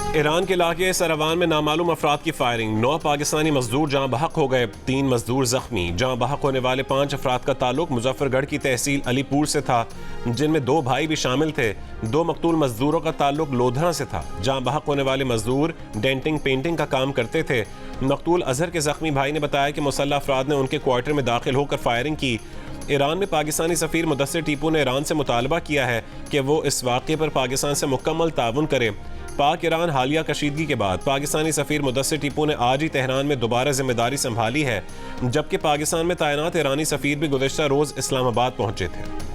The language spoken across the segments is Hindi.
ईरान के इलाके सरवान में नामालूम अफराद की फायरिंग, 9 पाकिस्तानी मजदूर जहाँ बहक हो गए, 3 मजदूर जख्मी। जहाँ बहक होने वाले 5 अफराद का ताल्लुक मुजफ्फरगढ़ की तहसील अलीपुर से था, जिनमें 2 भाई भी शामिल थे। 2 मकतूल मजदूरों का ताल्लुक लोधरा से था। जहाँ बहक होने वाले मजदूर डेंटिंग पेंटिंग का काम करते थे। मकतूल अजहर के जख्मी भाई ने बताया कि मुसल्लह अफराद ने उनके क्वार्टर में दाखिल होकर फायरिंग की। ईरान में पाकिस्तानी सफ़ीर मुदस्सिर टीपू ने ईरान से मुतालबा किया है कि वो इस वाक़े पर पाकिस्तान से मुकम्मल ताउन करे। पाक ईरान हालिया कशीदगी के बाद पाकिस्तानी सफ़ीर मुदस्सिर टीपू ने आज ही तेहरान में दोबारा जिम्मेदारी संभाली है, जबकि पाकिस्तान में तैनात ईरानी सफ़ीर भी गुज़िश्ता रोज़ इस्लामाबाद पहुंचे थे।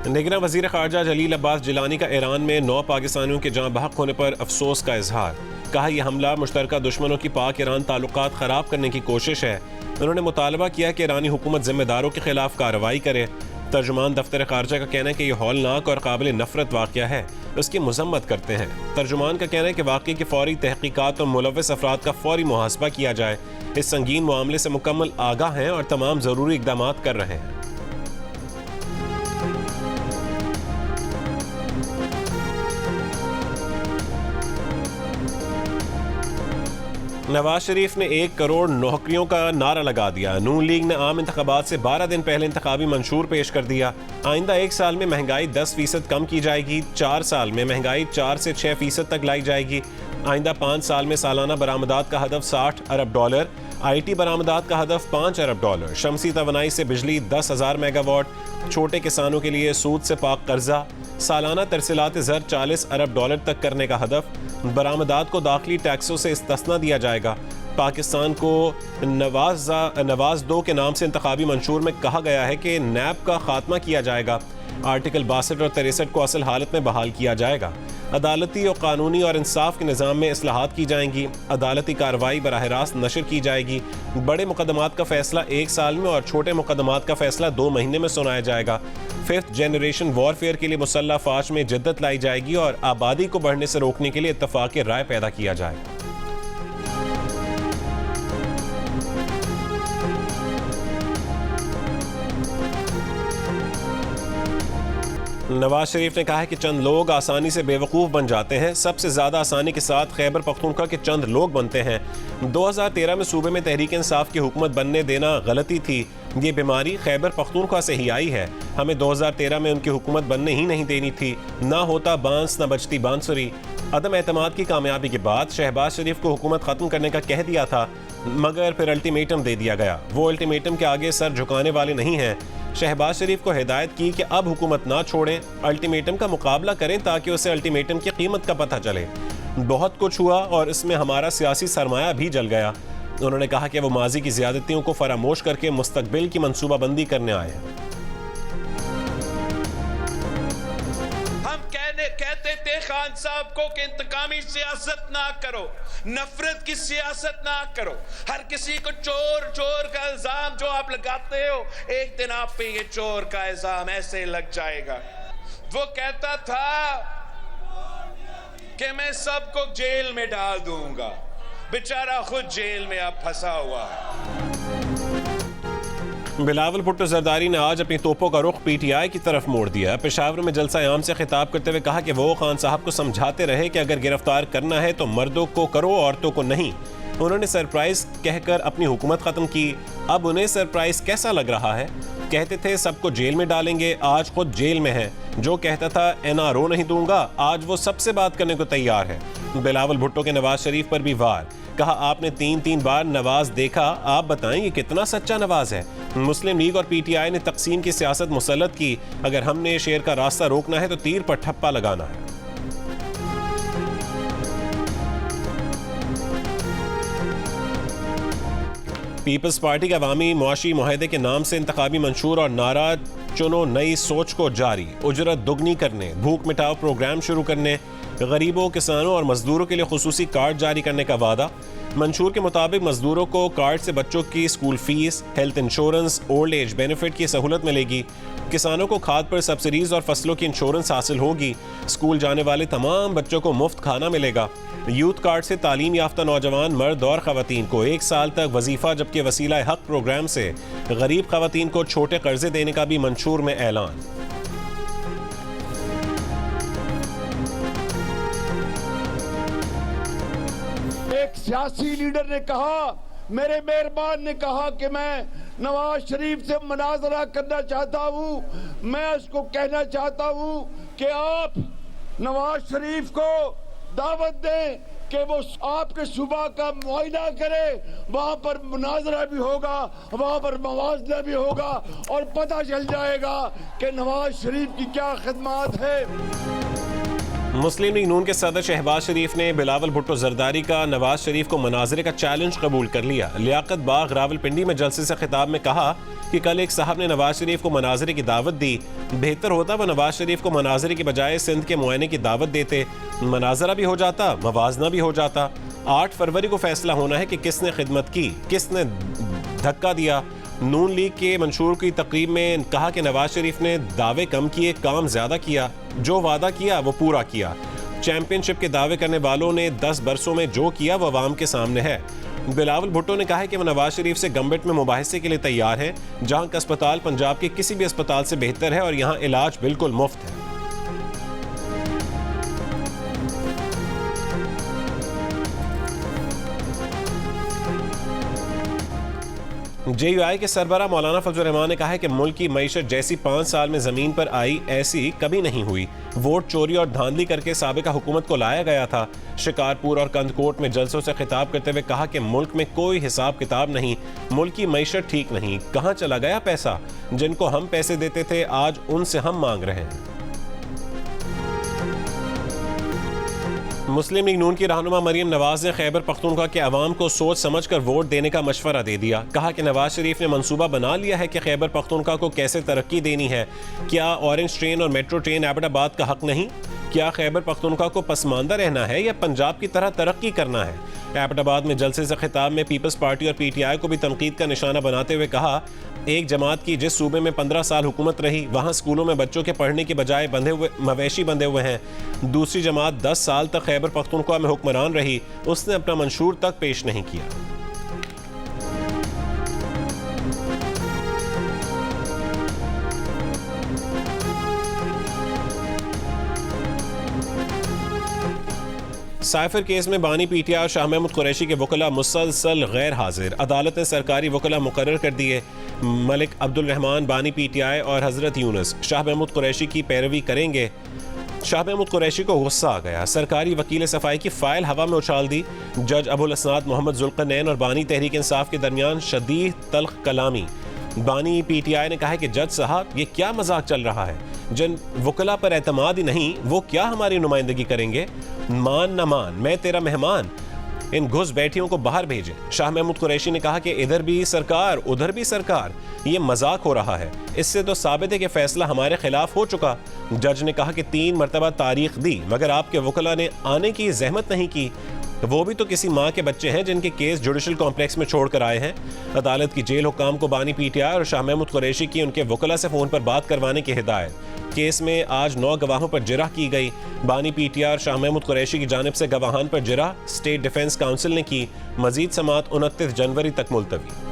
निगरान वज़ीर ख़ारजा जलील अब्बास जिलानी का ईरान में 9 पाकिस्तानियों के जहाँ बहक होने पर अफसोस का इजहार। कहा यह हमला मुश्तरका दुश्मनों की पाक ईरान ताल्लुकात ख़राब करने की कोशिश है। उन्होंने मुतालबा किया कि ईरानी हुकूमत जिम्मेदारों के खिलाफ कार्रवाई करे। तर्जुमान दफ्तर ख़ारजा का कहना है कि यह हौलनाक और काबिल नफ़रत वाक़या है, उसकी मज़म्मत करते हैं। तर्जुमान का कहना है कि वाक़े की फ़ौरी तहक़ीक़ात और मुलव्वस अफराद का फ़ौरी मुहासबा किया जाए। इस संगीन मामले से मुकम्मल आगाह हैं और तमाम ज़रूरी इक़दाम कर रहे हैं। नवाज शरीफ ने 1 करोड़ नौकरियों का नारा लगा दिया। नून लीग ने आम इंतखाबात से 12 दिन पहले इंतखाबी मंशूर पेश कर दिया। आइंदा 1 साल में महंगाई 10% कम की जाएगी। 4 साल में महंगाई 4 से 6% तक लाई जाएगी। आइंदा 5 साल में सालाना बरामदात का हदफ $60 अरब। IT बरामदात का हदफ $5 अरब। शमसी तवानाई से बिजली 10,000 मेगावाट। छोटे किसानों के लिए सूद से पाक कर्जा। सालाना तरसीलात ज़र $40 अरब तक करने का हदफ। बरामदात को दाखिली टैक्सों से इस्तिस्ना दिया जाएगा। पाकिस्तान को नवाज 2 के नाम से इंतखाबी मंशूर में कहा गया है कि नैब का खात्मा किया जाएगा। आर्टिकल 62 और 63 को असल हालत में बहाल किया जाएगा। अदालती और कानूनी और इंसाफ के निज़ाम में इस्लाहात की जाएंगी। अदालती कार्रवाई बराह रास्त नशर की जाएगी। बड़े मुकदमात का फैसला 1 साल में और छोटे मुकदमात का फैसला 2 महीने में सुनाया जाएगा। 5th जनरेशन वॉरफेयर के लिए मुसल्लह फ़ौज में जिद्दत लाई जाएगी और आबादी को बढ़ने से रोकने के लिए इत्तफ़ाक़ राय पैदा किया जाएगा। नवाज शरीफ ने कहा है कि चंद लोग आसानी से बेवकूफ़ बन जाते हैं। सबसे ज़्यादा आसानी के साथ खैबर पख्तूनख्वा के चंद लोग बनते हैं। 2013 में सूबे में तहरीक इंसाफ की हुकूमत बनने देना गलती थी। ये बीमारी खैबर पख्तूनख्वा से ही आई है। हमें 2013 में उनकी हुकूमत बनने ही नहीं देनी थी। ना होता बांस न बचती बांसुरी। अदम एतमाद की कामयाबी के बाद शहबाज शरीफ को हुकूमत ख़त्म करने का कह दिया था, मगर फिर अल्टीमेटम दे दिया गया। वो अल्टीमेटम के आगे सर झुकाने वाले नहीं हैं। शहबाज शरीफ को हिदायत की कि अब हुकूमत ना छोड़ें, अल्टीमेटम का मुकाबला करें ताकि उसे अल्टीमेटम की कीमत का पता चले। बहुत कुछ हुआ और इसमें हमारा सियासी सरमाया भी जल गया। उन्होंने कहा कि वो माजी की ज़्यादतियों को फरामोश करके मुस्तकबिल की मनसूबाबंदी करने आए हैं। कहते थे खान साहब को कि इंतकामी सियासत ना करो, नफरत की सियासत ना करो। हर किसी को चोर चोर का इल्जाम जो आप लगाते हो, एक दिन आप पे ये चोर का इल्जाम ऐसे लग जाएगा। वो कहता था कि मैं सबको जेल में डाल दूंगा, बेचारा खुद जेल में अब फंसा हुआ है। बिलावल भुट्टो जरदारी ने आज अपनी तोपों का रुख PTI की तरफ मोड़ दिया। पेशावर में जलसा आम से खिताब करते हुए कहा कि वो खान साहब को समझाते रहे कि अगर गिरफ्तार करना है तो मर्दों को करो, औरतों को नहीं। उन्होंने सरप्राइज कहकर अपनी हुकूमत ख़त्म की। अब उन्हें सरप्राइज कैसा लग रहा है? कहते थे सबको जेल में डालेंगे, आज खुद जेल में है। जो कहता था NRO नहीं दूंगा, आज वो सबसे बात करने को तैयार है। बिलावल भुट्टो के नवाज शरीफ पर भी वार। कहा आपने 3 बार नवाज देखा, आप बताएं ये कितना सच्चा नवाज है। मुस्लिम लीग और PTI ने तकसीम की सियासत मुसल्लत की। अगर हमने शेर का रास्ता रोकना है तो तीर पर ठप्पा लगाना है। पीपल्स पार्टी के अवामी मुआशी मुआहदे के नाम से इंतखाबी मंशूर और नारा चुनो नई सोच को जारी। उजरत दुगनी करने, भूख मिटाओ प्रोग्राम शुरू करने, गरीबों, किसानों और मजदूरों के लिए खुसूसी कार्ड जारी करने का वादा। मंशूर के मुताबिक मजदूरों को कार्ड से बच्चों की school fees, health insurance, old age benefit की सहूलत मिलेगी। किसानों को खाद पर सब्सिडीज और फसलों की इंश्योरेंस हासिल होगी। स्कूल जाने वाले तमाम बच्चों को मुफ्त खाना मिलेगा। यूथ कार्ड से तालीम याफ्ता नौजवान मर्द और खवातीन को 1 साल तक वजीफा, जबकि वसीला हक प्रोग्राम से गरीब खवातीन को छोटे कर्जे देने का भी मंशूर में ऐलान। एक सियासी लीडर ने कहा, मेरे मेहरबान ने कहा कि मैं नवाज शरीफ से मुनाजरा करना चाहता हूं। मैं उसको कहना चाहता हूं कि आप नवाज शरीफ को दावत दें कि वो आपके सूबा का मुआयना करे, वहां पर मुनाजरा भी होगा, वहां पर मवाजना भी होगा और पता चल जाएगा कि नवाज शरीफ की क्या खिदमत है। मुस्लिम लीग नून के सदर शहबाज शरीफ ने बिलावल भुट्टो जरदारी का नवाज शरीफ को मनाजरे का चैलेंज कबूल कर लिया। लियाकत बाग रावलपिंडी में जलसे से खिताब में कहा कि कल एक साहब ने नवाज शरीफ को मनाजरे की दावत दी। बेहतर होता वह नवाज शरीफ को मनाजरे की बजाय सिंध के मुआयने की दावत देते, मनाजरा भी हो जाता, मवाजना भी हो जाता। 8 फरवरी को फैसला होना है कि किसने खिदमत की, किसने धक्का दिया। नून लीग के मंशूर की तकरीब में कहा कि नवाज शरीफ ने दावे कम किए, काम ज्यादा किया, जो वादा किया वो पूरा किया। चैंपियनशिप के दावे करने वालों ने 10 बरसों में जो किया वो अवाम के सामने है। बिलावल भुट्टो ने कहा है कि वो नवाज शरीफ से गम्बट में मुबाहिसे के लिए तैयार हैं, जहां का अस्पताल पंजाब के किसी भी अस्पताल से बेहतर है और यहाँ इलाज बिल्कुल मुफ्त है। JUI के सरबराह मौलाना फजल रहमान ने कहा है कि मुल्क की मईशत जैसी 5 साल में जमीन पर आई ऐसी कभी नहीं हुई। वोट चोरी और धांधली करके साबिका हुकूमत को लाया गया था। शिकारपुर और कंदकोट में जलसों से खिताब करते हुए कहा कि मुल्क में कोई हिसाब किताब नहीं, मुल्क की मईशत ठीक नहीं। कहाँ चला गया पैसा? जिनको हम पैसे देते थे आज उनसे हम मांग रहे हैं। मुस्लिम लीग नून की रहनुमा मरियम नवाज ने खैबर पख्तूनख्वा के अवाम को सोच समझ कर वोट देने का मशवरा दे दिया। कहा कि नवाज शरीफ ने मंसूबा बना लिया है कि खैबर पख्तूनख्वा को कैसे तरक्की देनी है। क्या ऑरेंज ट्रेन और मेट्रो ट्रेन एबटाबाद का हक नहीं? क्या खैबर पख्तूनख्वा को पसमानदा रहना है या पंजाब की तरह तरक्की करना है? एबटाबाद में जलसे से खिताब में पीपल्स पार्टी और PTI को भी तनकीद का निशाना बनाते हुए कहा, एक जमात की जिस सूबे में 15 साल हुकूमत रही वहाँ स्कूलों में बच्चों के पढ़ने के बजाय मवेशी बंधे हुए हैं। दूसरी जमात 10 साल तक खैबर पख्तूनख्वा में हुक्मरान रही, उसने अपना मंशूर तक पेश नहीं किया। साइफर केस में बानी PTI और शाह महमूद कुरैशी के वकला मुसलसल गैर हाजिर। अदालत ने सरकारी वकला मुकर्रर कर दिए। मलिक अब्दुल रहमान बानी PTI और हजरत यूनुस शाह महमूद कुरैशी की पैरवी करेंगे। शाह महमूद कुरैशी को गुस्सा आ गया, सरकारी वकील सफाई की फाइल हवा में उछाल दी। जज अबुल असनाद मोहम्मद जुल्करनैन और बानी तहरीक इंसाफ के दरमियान शदीद तल्ख कलामी। बानी PTI ने कहा है कि जज साहब ये क्या मजाक चल रहा है, जिन वकला पर एतमाद ही नहीं वो क्या हमारी नुमाइंदगी करेंगे? मान न मान, मैं तेरा मेहमान, इन घुस बैठियों को बाहर भेजे। शाह महमूद कुरैशी ने कहा कि इधर भी सरकार उधर भी सरकार, ये मजाक हो रहा है। इससे तो साबित है कि फैसला हमारे खिलाफ हो चुका। जज ने कहा कि 3 मरतबा तारीख दी मगर आपके वकला ने आने की जहमत नहीं की। वो भी तो किसी माँ के बच्चे हैं जिनके केस जुडिशल कॉम्प्लेक्स में छोड़कर आए हैं। अदालत की जेल हुक्काम को बानी PTI और शाह महमूद कुरैशी की उनके वकला से फ़ोन पर बात करवाने की हिदायत। केस में आज 9 गवाहों पर जिरह की गई। बानी PTI और शाह महमूद कुरैशी की जानिब से गवाहान पर जिरह स्टेट डिफेंस काउंसिल ने की। मजीद समाअत 29 जनवरी तक मुलतवी।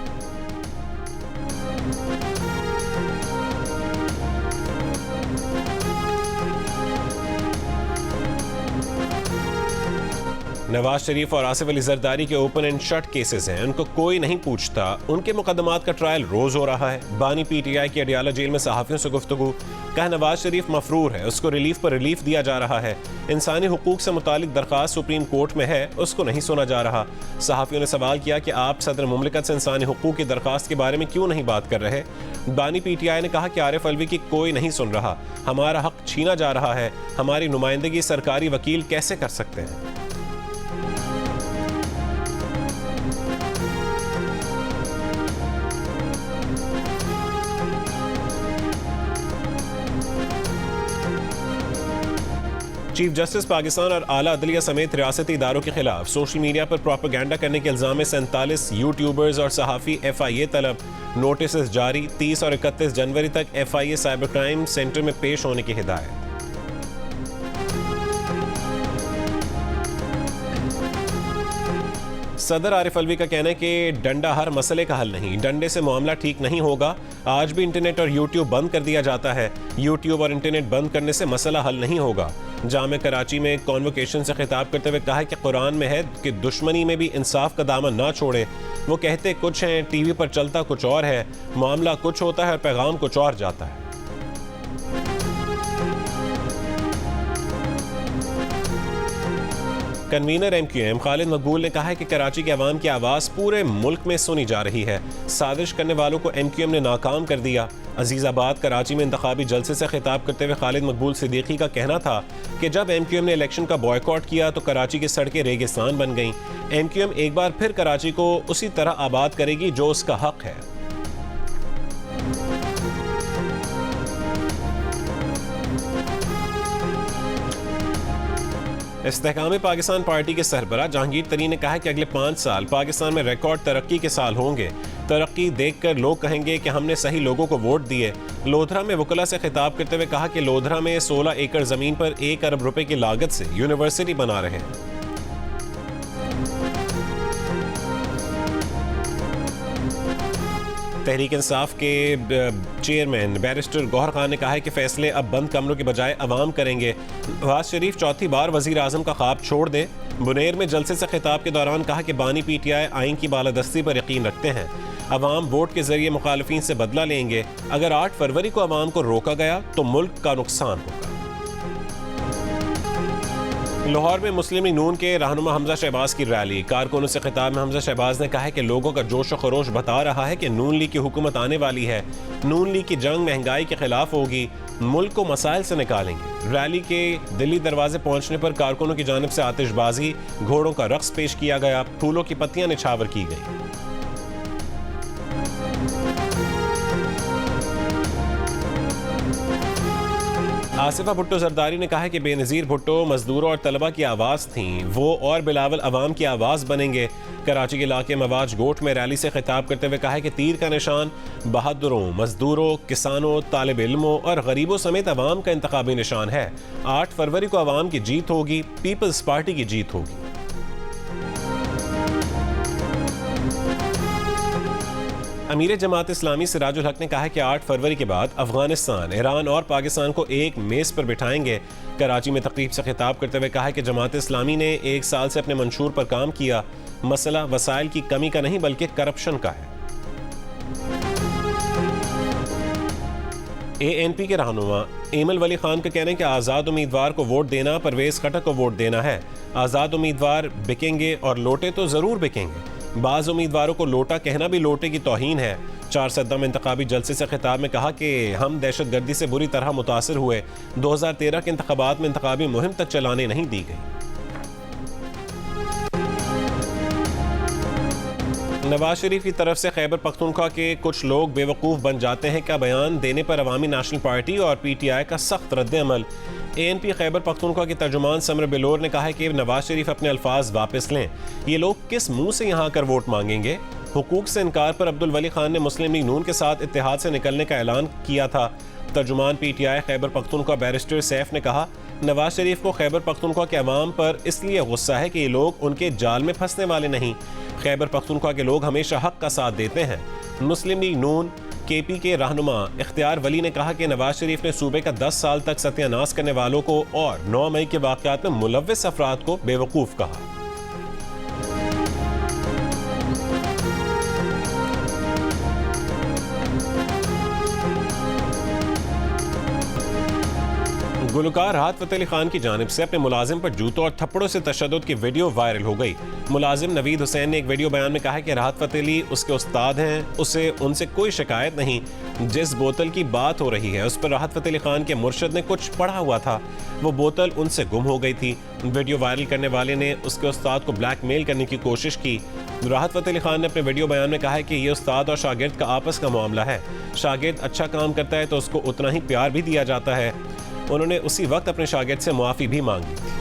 नवाज शरीफ और आसिफ अली जरदारी के ओपन एंड शट केसेस हैं, उनको कोई नहीं पूछता। उनके मुकदमात का ट्रायल रोज हो रहा है। बानी PTI की अडियाला जेल में सहाफियों से गुफ्तगू। कहा नवाज शरीफ मफरूर है, उसको रिलीफ पर रिलीफ दिया जा रहा है। इंसानी हुकूक से मुतालिक दरखास्त सुप्रीम कोर्ट में है, उसको नहीं सुना जा रहा। सहाफियों ने सवाल किया कि आप सदर मुमलिकत से इंसानी हुकूक की दरखास्त के बारे में क्यों नहीं बात कर रहे? बानी PTI ने कहा कि आरिफ अलवी की कोई नहीं सुन रहा, हमारा हक छीना जा रहा है, हमारी नुमाइंदगी सरकारी वकील कैसे कर सकते हैं? चीफ जस्टिस पाकिस्तान और आला अदलिया समेत रियासती इदारों के खिलाफ सोशल मीडिया पर प्रोपेगेंडा करने के इल्जाम में 47 यूट्यूबर्स और सहाफ़ी FIA तलब, नोटिस जारी। 30 और 31 जनवरी तक FIA साइबर क्राइम सेंटर में पेश होने की हिदायत। सदर आरिफ अलवी का कहना है कि डंडा हर मसले का हल नहीं, डंडे से मामला ठीक नहीं होगा। आज भी इंटरनेट और यूट्यूब बंद कर दिया जाता है, यूट्यूब और इंटरनेट बंद करने से मसला हल नहीं होगा। जामे कराची में कॉन्वोकेशन से खिताब करते हुए कहा कि कुरान में है कि दुश्मनी में भी इंसाफ का दामन ना छोड़े। वो कहते कुछ हैं, टीवी पर चलता कुछ और है, मामला कुछ होता है और पैगाम कुछ और जाता है। कन्वीनर MQM खालिद मकबूल ने कहा है कि कराची के अवाम की आवाज़ पूरे मुल्क में सुनी जा रही है। साजिश करने वालों को MQM ने नाकाम कर दिया। अजीज़ाबाद कराची में इंतखाबी जलसे से खिताब करते हुए खालिद मकबूल सिद्दीकी का कहना था कि जब MQM ने इलेक्शन का बॉयकॉट किया तो कराची की सड़कें रेगिस्तान बन गईं। MQM एक बार फिर कराची को उसी तरह आबाद करेगी जो उसका हक है। इस्तेहकाम पाकिस्तान पार्टी के सरबराह जहांगीर तरीन ने कहा है कि अगले 5 साल पाकिस्तान में रिकॉर्ड तरक्की के साल होंगे। तरक्की देखकर लोग कहेंगे कि हमने सही लोगों को वोट दिए। लोधरा में वकला से खिताब करते हुए कहा कि लोधरा में 16 एकड़ जमीन पर 1 अरब रुपए की लागत से यूनिवर्सिटी बना रहे हैं। तहरीक इंसाफ के चेयरमैन बैरिस्टर गौहर खान ने कहा है कि फैसले अब बंद कमरों के बजाय अवाम करेंगे। नवाज शरीफ चौथी बार वजीर आजम का ख्वाब छोड़ दे। बुनेर में जलसे से खिताब के दौरान कहा कि बानी PTI आइन की बालादस्ती पर यकीन रखते हैं। अवाम वोट के जरिए मुखालिफिन से बदला लेंगे। अगर 8 फरवरी को अवाम को रोका गया तो मुल्क का नुकसान होगा। लाहौर में मुस्लिम लीग नून के रहनुमा हमजा शहबाज की रैली। कारकुनों से खिताब में हमजा शहबाज ने कहा है कि लोगों का जोश व खरोश बता रहा है कि नून लीग की हुकूमत आने वाली है। नून लीग की जंग महंगाई के खिलाफ होगी, मुल्क को मसाइल से निकालेंगे। रैली के दिल्ली दरवाजे पहुंचने पर कारकुनों की जानिब से आतिशबाजी, घोड़ों का रक्स पेश किया गया, फूलों की पत्तियां निछावर की गई। आसिफा भुट्टो जरदारी ने कहा है कि बेनज़ीर भुट्टो मजदूरों और तलबा की आवाज़ थीं, वो और बिलावल अवाम की आवाज़ बनेंगे। कराची के इलाके मवाज गोट में रैली से खिताब करते हुए कहा है कि तीर का निशान बहादुरों, मजदूरों, किसानों, तालिब इल्मों और गरीबों समेत अवाम का इंतखाबी निशान है। 8 फरवरी को अवाम की जीत होगी, पीपल्स पार्टी की जीत होगी। अमीर जमात इस्लामी सिराजुल हक ने कहा है कि 8 फरवरी के बाद अफगानिस्तान, ईरान और पाकिस्तान को एक मेज़ पर बिठाएंगे। कराची में तकरीब से खिताब करते हुए कहा है कि जमात इस्लामी ने 1 साल से अपने मंशूर पर काम किया। मसला वसाइल की कमी का नहीं बल्कि करप्शन का है। ANP के रहनुमा एमल वली खान का कहना है कि आज़ाद उम्मीदवार को वोट देना परवेज खटक को वोट देना है। आज़ाद उम्मीदवार बिकेंगे और लोटे तो ज़रूर बिकेंगे। बाज़ उम्मीदवारों को लोटा कहना भी लोटे की तौहीन है। 4 सद्दम इंतखाबी जलसे से खिताब में कहा कि हम दहशत गर्दी से बुरी तरह मुतासिर हुए। 2013 के इंतखाबात में इंतखाबी मुहिम तक चलाने नहीं दी गई। नवाज शरीफ की तरफ से खैबर पख्तूनख्वा के कुछ लोग बेवकूफ़ बन जाते हैं का बयान देने पर अवामी नेशनल पार्टी और PTI का सख्त रद्द-ए-अमल। ANP खैबर पख्तूनख्वा के तर्जुमान समर बिलोर ने कहा है कि नवाज शरीफ अपने अल्फाज वापस लें। ये लोग किस मुंह से यहाँ आकर वोट मांगेंगे? हुकूक से इनकार पर अब्दुल वली खान ने मुस्लिम लीग नून के साथ इत्तेहाद से निकलने का ऐलान किया था। तर्जुमान PTI खैबर पख्तूनख्वा बैरिस्टर सैफ ने कहा, नवाज शरीफ को खैबर पख्तूनख्वा के अवाम पर इसलिए गुस्सा है कि ये लोग उनके जाल में फंसने वाले नहीं। खैबर पख्तूनख्वा के लोग हमेशा हक का साथ देते हैं। मुस्लिम लीग नून KP के रहनुमा इख्तियार वली ने कहा कि नवाज शरीफ ने सूबे का 10 साल तक सत्यानाश करने वालों को और 9 मई के वाक़यात में मुलव्विस अफराद को बेवकूफ़ कहा। गुलकार राहत फ़तेह अली खान की जानिब से अपने मुलाजिम पर जूतों और थप्पड़ों से तशद्दुद की वीडियो वायरल हो गई। मुलाजिम नवीद हुसैन ने एक वीडियो बयान में कहा कि राहत फ़तेह अली उसके उस्ताद हैं, उसे उनसे कोई शिकायत नहीं। जिस बोतल की बात हो रही है उस पर राहत फ़तेह अली खान के मुर्शद ने कुछ पढ़ा हुआ था, वो बोतल उनसे गुम हो गई थी। वीडियो वायरल करने वाले ने उसके उस्ताद को ब्लैकमेल करने की कोशिश की। राहत फ़तेह अली खान ने अपने वीडियो बयान में कहा है कि ये उस्ताद और शागिर्द का आपस का मामला है। शागिर्द अच्छा काम करता है तो उसको उतना ही प्यार भी दिया जाता है। उन्होंने उसी वक्त अपने शागिर्द से मुआफी भी मांग ली थी।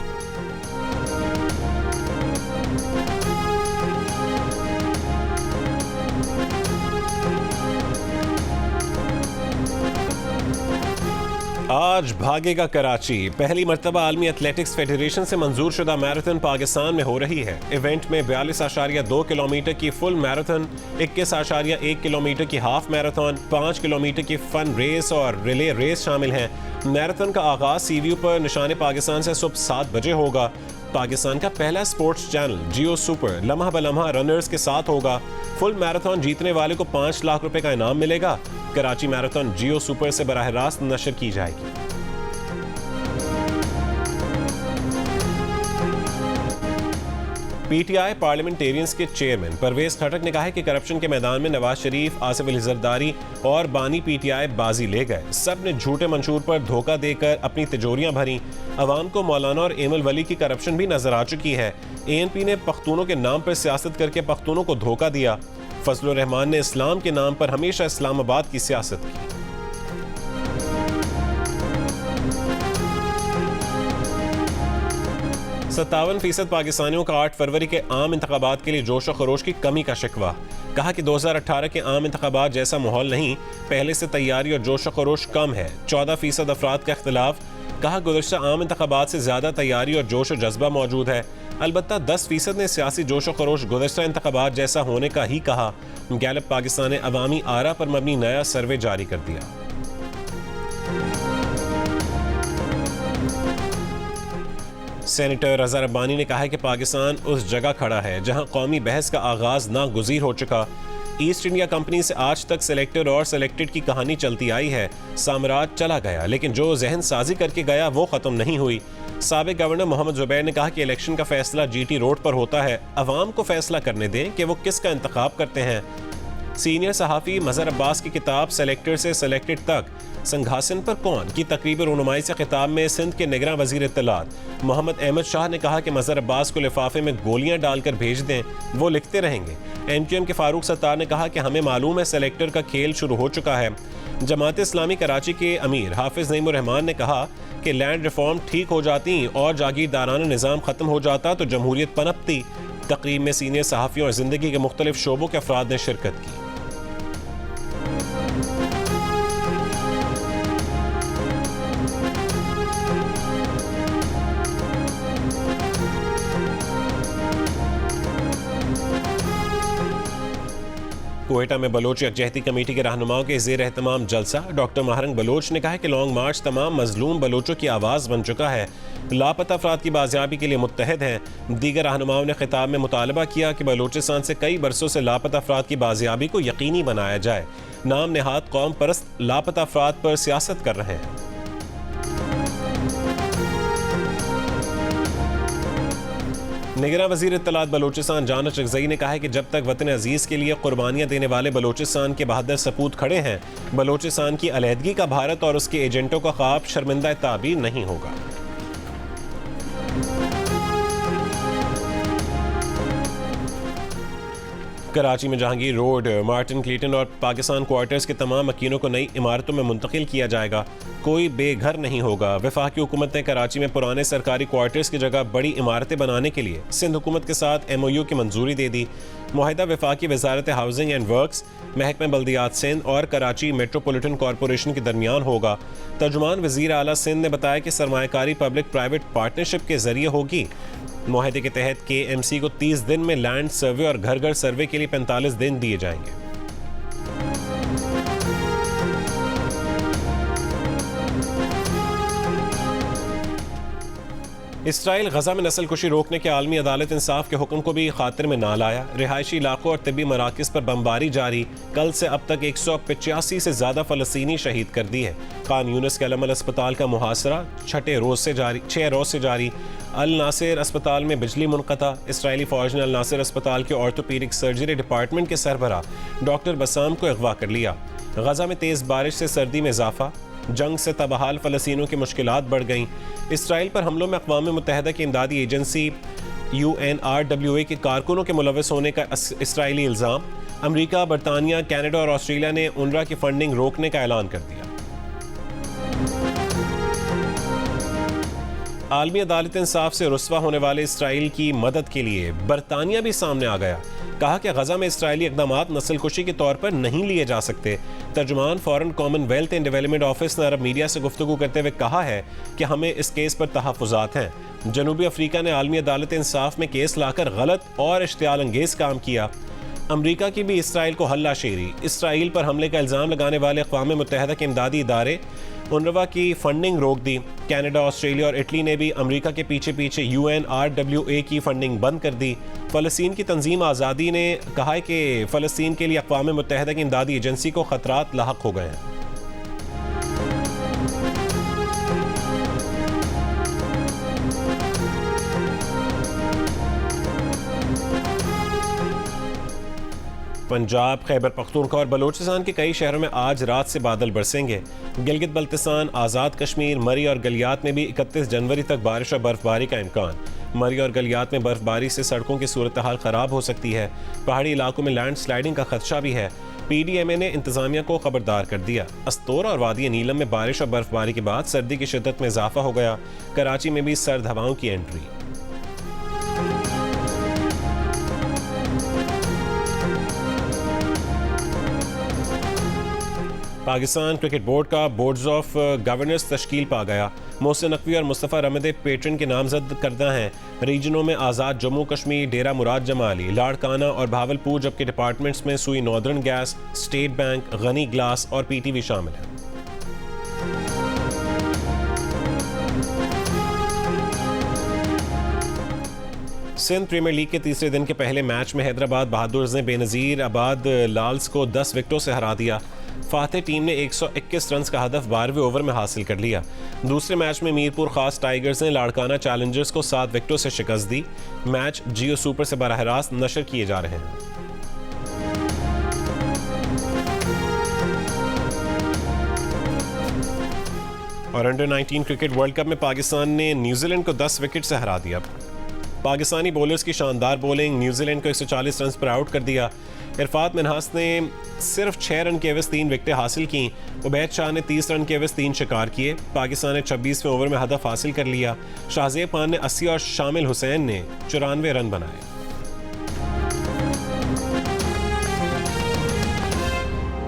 आज भागेगा कराची। पहली मर्तबा आलमी एथलेटिक्स फेडरेशन से मंजूर शुदा मैराथन पाकिस्तान में हो रही है। इवेंट में 42.2 किलोमीटर की फुल मैराथन, 21.1 किलोमीटर की हाफ मैराथन, 5 किलोमीटर की फन रेस और रिले रेस शामिल हैं। मैराथन का आगाज सीवीयू पर निशान पाकिस्तान से सुबह 7 बजे होगा। पाकिस्तान का पहला स्पोर्ट्स चैनल जियो सुपर लम्हा बलम्हा रनर्स के साथ होगा। फुल मैराथन जीतने वाले को 5 लाख रुपए का इनाम मिलेगा। कराची मैराथन जियो सुपर से बराह रास्त नशर की जाएगी। पीटीआई पार्लियामेंटेरियंस के चेयरमैन परवेज खटक ने कहा है कि करप्शन के मैदान में नवाज शरीफ, आसिफ अली जरदारी और बानी पीटीआई बाजी ले गए। सब ने झूठे मंशूर पर धोखा देकर अपनी तिजोरियां भरी। अवाम को मौलाना और एमल वली की करप्शन भी नजर आ चुकी है। एएनपी ने पख्तूनों के नाम पर सियासत करके पख्तूनों को धोखा दिया। फजलुर रहमान ने इस्लाम के नाम पर हमेशा इस्लामाबाद की सियासत की। 57% पाकिस्तानियों का 8 फरवरी के आम इंतखाबात के लिए जोश और खरोश की कमी का शिकवा। कहा कि 2018 के आम इंतखाबात जैसा माहौल नहीं, पहले से तैयारी और जोश और खरोश कम है। 14% अफराद का इख्तिलाफ। कहा गुज़श्ता आम इंतखाबात से ज़्यादा तैयारी और जोश और जज्बा मौजूद है। अलबत्ता 10% ने सियासी जोश और खरोश गुज़श्ता इंतखाबात जैसा होने का ही कहा। गैलप पाकिस्तान ने अवामी आरा पर मबनी नया सर्वे जारी कर दिया। सेनेटर रज़ा रब्बानी ने कहा है कि पाकिस्तान उस जगह खड़ा है जहां कौमी बहस का आगाज नागुज़ीर हो चुका। ईस्ट इंडिया कंपनी से आज तक सेलेक्टेड और सेलेक्टेड की कहानी चलती आई है। साम्राज्य चला गया, लेकिन जो जहन साजी करके गया वो ख़त्म नहीं हुई। साबिक गवर्नर मोहम्मद जुबैर ने कहा कि इलेक्शन का फैसला जीटी रोड पर होता है। अवाम को फैसला करने दें कि वो किसका इंतखाब करते हैं। सीनियर सहाफ़ी मज़हर अब्बास की किताब सेलेक्टेड से सेलेक्टेड तक, संघासन पर कौन की तकरीबी रुनुमाई से खिताब में सिंध के निगरान वज़ीर इत्तलात मोहम्मद अहमद शाह ने कहा कि मज़हर अब्बास को लिफाफे में गोलियां डालकर भेज दें, वो लिखते रहेंगे। एमक्यूएम के फारूक सत्तार ने कहा कि हमें मालूम है सेलेक्टर का खेल शुरू हो चुका है। जमात इस्लामी कराची के अमीर हाफिज नईमुर रहमान ने कहा कि लैंड रिफॉर्म ठीक हो जाती और जागीरदाराना निज़ाम ख़त्म हो जाता तो जमहूरियत पनपती। तकरीब में सीनियर सहाफ़ियों और ज़िंदगी के मुख्तलिफ शोबों के अफराद ने शिरकत की। कोयटा में बलोच यकजहती कमेटी के रहनुमाओं के ज़ेर एहतमाम जलसा। डॉक्टर महारंग बलोच ने कहा कि लॉन्ग मार्च तमाम मजलूम बलोचों की आवाज़ बन चुका है। लापता अफराद की बाजियाबी के लिए मुत्तहद हैं। दीगर रहनुमाओं ने खिताब में मुतालबा किया कि बलोचिस्तान से कई बरसों से लापता अफराद की बाजियाबी को यकीनी बनाया जाए। नाम नेहाद कौम परस्त लापता अफराद पर सियासत कर रहे हैं। निगरान वज़ीर इत्तलात बलोचिस्तान जाना चगजई ने कहा है कि जब तक वतन अजीज़ के लिए कुर्बानियाँ देने वाले बलोचिस्तान के बहादुर सपूत खड़े हैं, बलोचिस्तान की अलहदगी का भारत और उसके एजेंटों का ख्वाब शर्मिंदा ताबीर नहीं होगा। कराची में जहांगीर रोड, मार्टिन क्लीटन और पाकिस्तान क्वार्टर्स के तमाम मकीनों को नई इमारतों में मुंतकिल किया जाएगा। कोई बेघर नहीं होगा। वफाकी हुकूमत ने कराची में पुराने सरकारी क्वार्टर्स की जगह बड़ी इमारतें बनाने के लिए सिंध हुकूमत के साथ MOU की मंजूरी दे दी। मुआहिदा वफाकी वजारत हाउसिंग एंड वर्क्स, महकमा बल्दियात सिंध और कराची मेट्रोपॉलिटन कॉरपोरेशन के दरमियान होगा। तर्जुमान वज़ीर आला सिंध ने बताया कि सरमायाकारी पब्लिक प्राइवेट पार्टनरशिप के जरिए होगी। मुआहदे के तहत KMC को 30 दिन में लैंड सर्वे और घर घर सर्वे के लिए 45 दिन दिए जाएंगे। इसराइल गजा में नस्ल कुशी रोकने के आलमी अदालत इंसाफ के हुक्म को भी खातिर में ना लाया। रिहायशी इलाकों और तिब्बी मराकज़ पर बमबारी जारी। कल से अब तक 185 से ज़्यादा फ़लस्तीनी शहीद कर दी है। खान यूनिस के अलमल अस्पताल का मुहासरा 6 रोज़ से जारी। अल नासिर अस्पताल में बिजली मुनक़ता। इसराइली फ़ौज ने अल नासिर अस्पताल के ऑर्थोपीडिक सर्जरी डिपार्टमेंट के सरबराह डॉक्टर बसाम को अगवा कर लिया। गजा में तेज़ बारिश से सर्दी में इजाफा। जंग से तबाहाल फ़लस्तीनियों की मुश्किलात बढ़ गईं। इसराइल पर हमलों में अक़वाम मुत्तहिदा की इमदादी एजेंसी UNRWA के कारकुनों के मुलव्वस होने का इसराइली इल्ज़ाम। अमरीका, बरतानिया, कनाडा और ऑस्ट्रेलिया ने UNRWA की फंडिंग रोकने का ऐलान कर दिया। आलमी अदालत इंसाफ से रुस्वा होने वाले इसराइल की मदद के लिए बरतानिया भी सामने आ गया। कहा कि गजा में इसराइली इक़दामात नस्लकुशी के तौर पर नहीं लिए जा सकते। तर्जुमान foreign commonwealth and development office ने अरब मीडिया से गुफ्तगू करते हुए कहा है कि हमें इस केस पर तहफ़्फ़ुज़ात हैं। जनूबी अफ्रीका ने आलमी अदालत इंसाफ में केस लाकर गलत और इश्तियाल अंगेज़ काम किया। अमरीका की भी इसराइल को हल्लाशेरी। इसराइल पर हमले का इल्ज़ाम लगाने वाले अक़वाम मुत्तहिदा के इमदादी इदारे UNRWA की फंडिंग रोक दी। कनाडा, ऑस्ट्रेलिया और इटली ने भी अमरीका के पीछे पीछे UNRWA की फंडिंग बंद कर दी। फ़लस्तीन की तंजीम आज़ादी ने कहा है कि फ़लस्तीन के लिए अक़वाम मुत्तहिदा की इमदादी एजेंसी को ख़तरात लाहक हो गए हैं। पंजाब, खैबर पख्तूनख्वा और बलूचिस्तान के कई शहरों में आज रात से बादल बरसेंगे। गिलगित बल्तिस्तान, आज़ाद कश्मीर, मरी और गलियात में भी 31 जनवरी तक बारिश और बर्फबारी का इम्कान। मरी और गलियात में बर्फबारी से सड़कों की सूरत हाल ख़राब हो सकती है। पहाड़ी इलाकों में लैंड स्लाइडिंग का खदशा भी है। PDMA ने इंतजामिया को खबरदार कर दिया। अस्तोरा और वादी नीलम में बारिश और बर्फबारी के बाद सर्दी की शिद्दत में इजाफा हो गया। कराची में भी सर्द हवाओं की एंट्री। पाकिस्तान क्रिकेट बोर्ड का बोर्ड्स ऑफ गवर्नर्स तश्कील पा गया। मोहसिन नकवी और मुस्तफ़ा रमदे पेट्रन के नामजद करदा हैं। रीजनों में आज़ाद जम्मू कश्मीर, डेरा मुराद जमाली, लाड़काना और भावलपुर, जबकि डिपार्टमेंट्स में Sui northern gas, state bank, Ghani glass और PTV शामिल हैं। सिंध प्रीमियर लीग के तीसरे दिन के पहले मैच में हैदराबाद बहादुर्स ने बेनज़ीर आबाद लाल्स को 10 विकेटों से हरा दिया। फातेह टीम ने 121 रन का हदफ 12वें ओवर में हासिल कर लिया। दूसरे मैच में मीरपुर खास टाइगर्स ने लाड़काना चैलेंजर्स को 7 विकेटों से शिकस्त दी। मैच जियो सुपर से बराह रास्त नशर किए जा रहे हैं। और अंडर 19 क्रिकेट वर्ल्ड कप में पाकिस्तान ने न्यूजीलैंड को 10 विकेट से हरा दिया। पाकिस्तानी बॉलर्स की शानदार बॉलिंग न्यूजीलैंड को 140 रन पर आउट कर दिया। इरफात मिन्हास ने सिर्फ 6 रन के एवज 3 विकेटें हासिल की। उबैद शाह ने 30 रन के एवज 3 शिकार किए। पाकिस्तान ने 26वें ओवर में हदफ हासिल कर लिया। शाहज़ेब खान ने 80 और शामिल हुसैन ने 94 रन बनाए।